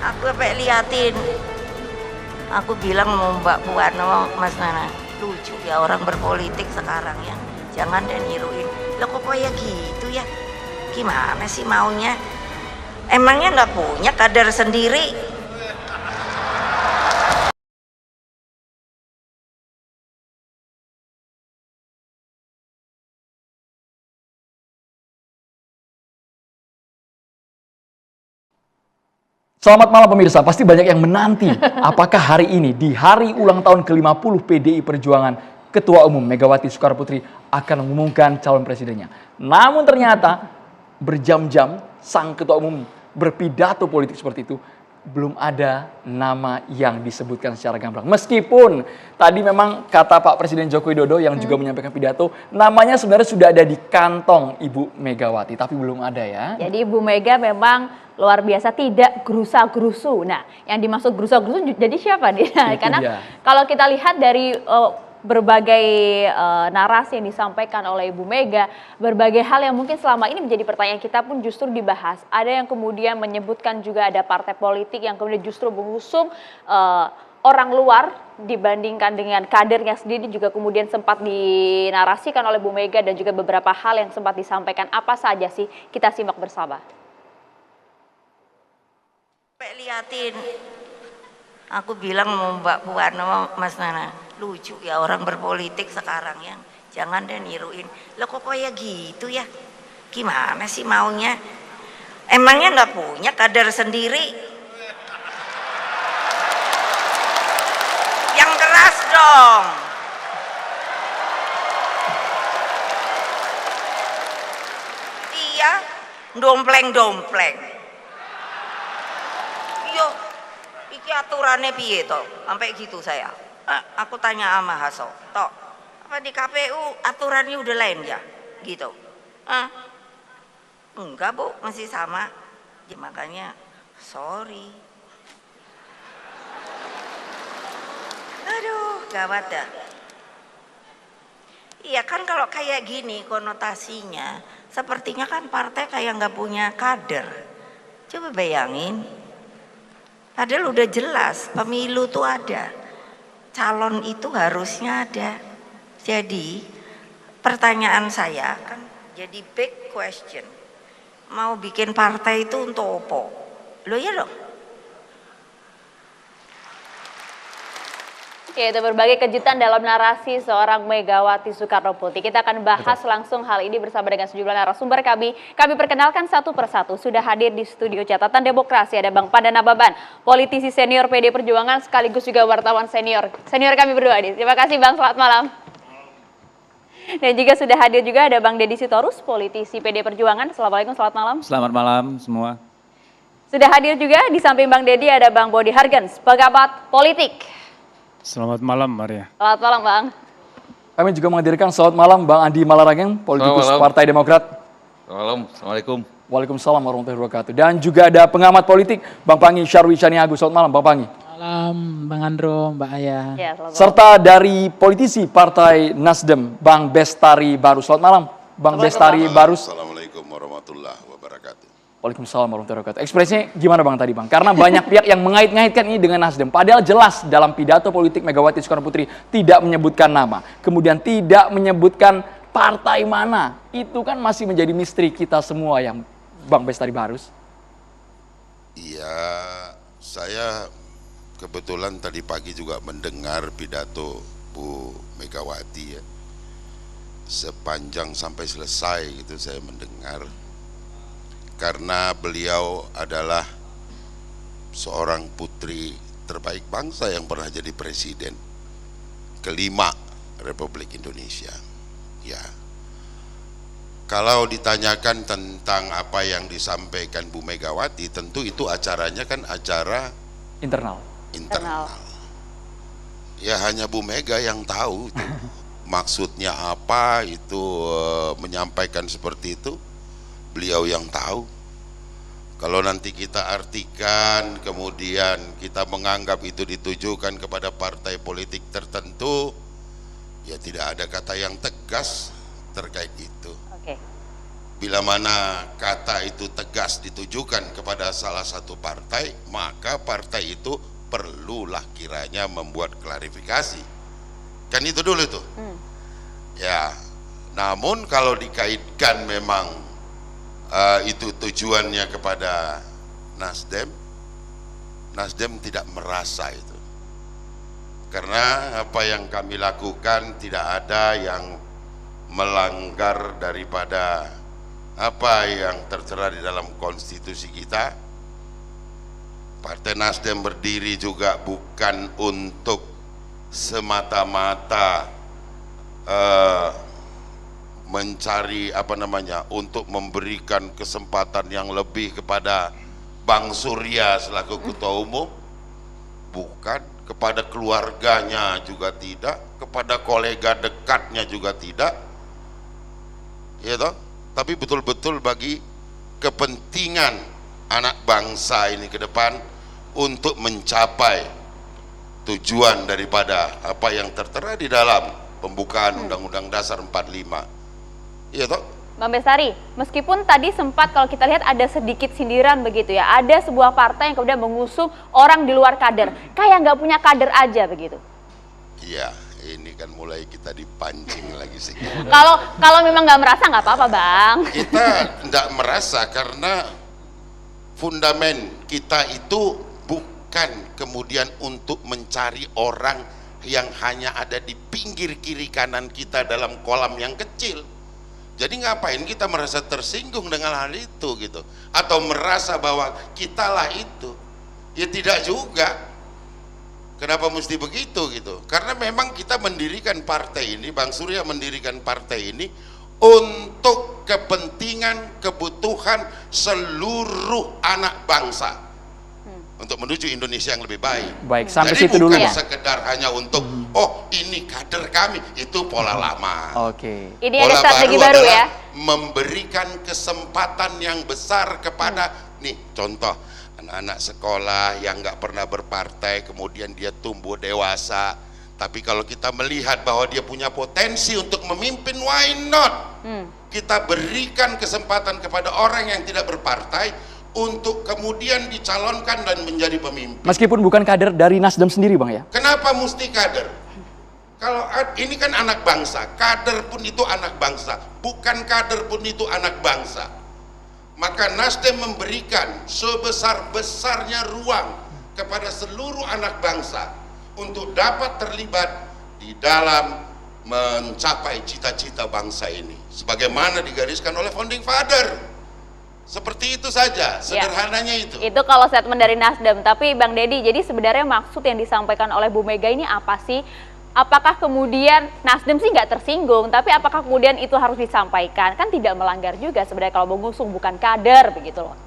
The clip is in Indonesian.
Aku sampai liatin. Aku bilang mau Mbak Puan, mau Mas Nana, lucu ya orang berpolitik sekarang ya. Jangan deh niruin. Loh kok kayak gitu ya? Gimana sih maunya? Emangnya nggak punya kader sendiri? Selamat malam pemirsa, pasti banyak yang menanti apakah hari ini di hari ulang tahun ke-50 PDI Perjuangan Ketua Umum Megawati Soekarnoputri akan mengumumkan calon presidennya. Namun ternyata berjam-jam sang Ketua Umum berpidato politik seperti itu, belum ada nama yang disebutkan secara gamblang. Meskipun tadi memang kata Pak Presiden Joko Widodo yang juga menyampaikan pidato, namanya sebenarnya sudah ada di kantong Ibu Megawati, tapi belum ada ya. Jadi Ibu Mega memang luar biasa tidak gerusa-gerusu. Nah, yang dimaksud gerusa-gerusu jadi siapa nih? Nah, karena dia. kalau kita lihat dari berbagai narasi yang disampaikan oleh Ibu Mega, berbagai hal yang mungkin selama ini menjadi pertanyaan kita pun justru dibahas. Ada yang kemudian menyebutkan juga ada partai politik yang kemudian justru mengusung orang luar dibandingkan dengan kadernya sendiri, juga kemudian sempat dinarasikan oleh Bu Mega dan juga beberapa hal yang sempat disampaikan. Apa saja sih? Kita simak bersama. Liatin. Aku bilang mau Mbak Puan, mau Mas Nana, lucu ya orang berpolitik sekarang ya. Jangan deh niruin. Loh kok kayak gitu ya? Gimana sih maunya? Emangnya nggak punya kader sendiri? Yang keras dong. Iya, dompleng-dompleng. Yo, iki aturannya piye toh? Sampai gitu saya. Aku tanya sama Hasso, toh apa di KPU aturannya udah lain ya? Gitu. Enggak Bu, masih sama. Ya, makanya sorry. Aduh, gawat dah. Iya kan kalau kayak gini konotasinya, sepertinya kan partai kayak nggak punya kader. Coba bayangin. Padahal udah jelas pemilu tuh ada, calon itu harusnya ada. Jadi pertanyaan saya kan jadi big question, mau bikin partai itu untuk apa? Loh ya dong. Ya, itu berbagai kejutan dalam narasi seorang Megawati Soekarnoputri. Kita akan bahas langsung hal ini bersama dengan sejumlah narasumber kami. Kami perkenalkan satu persatu. Sudah hadir di studio Catatan Demokrasi ada Bang Pandan Ababan, politisi senior PD Perjuangan sekaligus juga wartawan senior. Senior kami berdua nih. Terima kasih Bang, selamat malam. Dan juga sudah hadir juga ada Bang Deddy Sitorus, politisi PD Perjuangan. Assalamualaikum, selamat malam. Selamat malam semua. Sudah hadir juga di samping Bang Deddy ada Bang Bodi Hargens, pengamat politik. Selamat malam Maria. Selamat malam Bang. Kami juga menghadirkan selamat malam Bang Andi Malarangeng, politikus Partai Demokrat. Selamat malam, Assalamualaikum. Waalaikumsalam warahmatullahi wabarakatuh. Dan juga ada pengamat politik Bang Pangi Syarwi Caniago. Selamat malam Bang Pangi. Malam Bang Andro, Mbak Aya. Ya, selamat malam. Serta dari politisi Partai Nasdem Bang Bestari Barus. Selamat malam Bang Bestari Barus. Assalamualaikum warahmatullahi wabarakatuh. Waalaikumsalam warahmatullahi wabarakatuh. Ekspresinya gimana Bang tadi Bang? Karena banyak pihak yang mengait-ngaitkan ini dengan Nasdem. Padahal jelas dalam pidato politik Megawati Soekarnoputri tidak menyebutkan nama. Kemudian tidak menyebutkan partai mana. Itu kan masih menjadi misteri kita semua yang Bang Bestari Barus. Iya, saya kebetulan tadi pagi juga mendengar pidato Bu Megawati ya. Sepanjang sampai selesai gitu saya mendengar. Karena beliau adalah seorang putri terbaik bangsa yang pernah jadi presiden kelima Republik Indonesia. Ya, kalau ditanyakan tentang apa yang disampaikan Bu Megawati, tentu itu acaranya kan acara Internal. Ya hanya Bu Mega yang tahu itu. Maksudnya apa itu menyampaikan seperti itu. Beliau yang tahu. Kalau nanti kita artikan, kemudian kita menganggap itu ditujukan kepada partai politik tertentu, ya tidak ada kata yang tegas terkait itu. Oke. Bila mana kata itu tegas ditujukan kepada salah satu partai, maka partai itu perlulah kiranya membuat klarifikasi. Kan itu dulu itu. Ya, namun kalau dikaitkan memang itu tujuannya kepada Nasdem, Nasdem tidak merasa itu. Karena apa yang kami lakukan tidak ada yang melanggar daripada apa yang tertera di dalam konstitusi kita. Partai Nasdem berdiri juga bukan untuk semata-mata mencari untuk memberikan kesempatan yang lebih kepada Bang Surya selaku ketua umum, bukan, kepada keluarganya juga tidak, kepada kolega dekatnya juga tidak, ya toh? Tapi betul-betul bagi kepentingan anak bangsa ini ke depan untuk mencapai tujuan daripada apa yang tertera di dalam pembukaan Undang-Undang Dasar 45. Iya toh? Bang Bestari, meskipun tadi sempat kalau kita lihat ada sedikit sindiran begitu ya, ada sebuah partai yang kemudian mengusung orang di luar kader, kayak nggak punya kader aja begitu. Iya, ini kan mulai kita dipancing lagi sih. Kalau memang nggak merasa nggak apa-apa Bang. Kita tidak merasa karena fundamen kita itu bukan kemudian untuk mencari orang yang hanya ada di pinggir kiri kanan kita dalam kolam yang kecil. Jadi ngapain kita merasa tersinggung dengan hal itu gitu, atau merasa bahwa kitalah itu? Ya tidak juga. Kenapa mesti begitu gitu? Karena memang kita mendirikan partai ini, Bang Surya mendirikan partai ini untuk kepentingan, kebutuhan seluruh anak bangsa, untuk menuju Indonesia yang lebih baik. Baik, sampai Jadi situ dulu bukan ya. sekedar hanya untuk oh ini kader kami, itu pola lama. Oke. Ini Pola ada strategi baru adalah ya. memberikan kesempatan yang besar kepada nih contoh anak-anak sekolah yang nggak pernah berpartai, kemudian dia tumbuh dewasa, tapi kalau kita melihat bahwa dia punya potensi untuk memimpin, why not? Kita berikan kesempatan kepada orang yang tidak berpartai untuk kemudian dicalonkan dan menjadi pemimpin. Meskipun bukan kader dari Nasdem sendiri Bang ya? Kenapa mesti kader? Kalau ini kan anak bangsa, kader pun itu anak bangsa, bukan kader pun itu anak bangsa. Maka Nasdem memberikan sebesar-besarnya ruang kepada seluruh anak bangsa untuk dapat terlibat di dalam mencapai cita-cita bangsa ini, sebagaimana digariskan oleh Founding Father. Seperti itu saja, sederhananya itu. Itu kalau statement dari Nasdem. Tapi Bang Deddy, jadi sebenarnya maksud yang disampaikan oleh Bu Mega ini apa sih? Apakah kemudian Nasdem sih nggak tersinggung, tapi apakah kemudian itu harus disampaikan? Kan tidak melanggar juga sebenarnya kalau mengusung bukan kader begitu loh.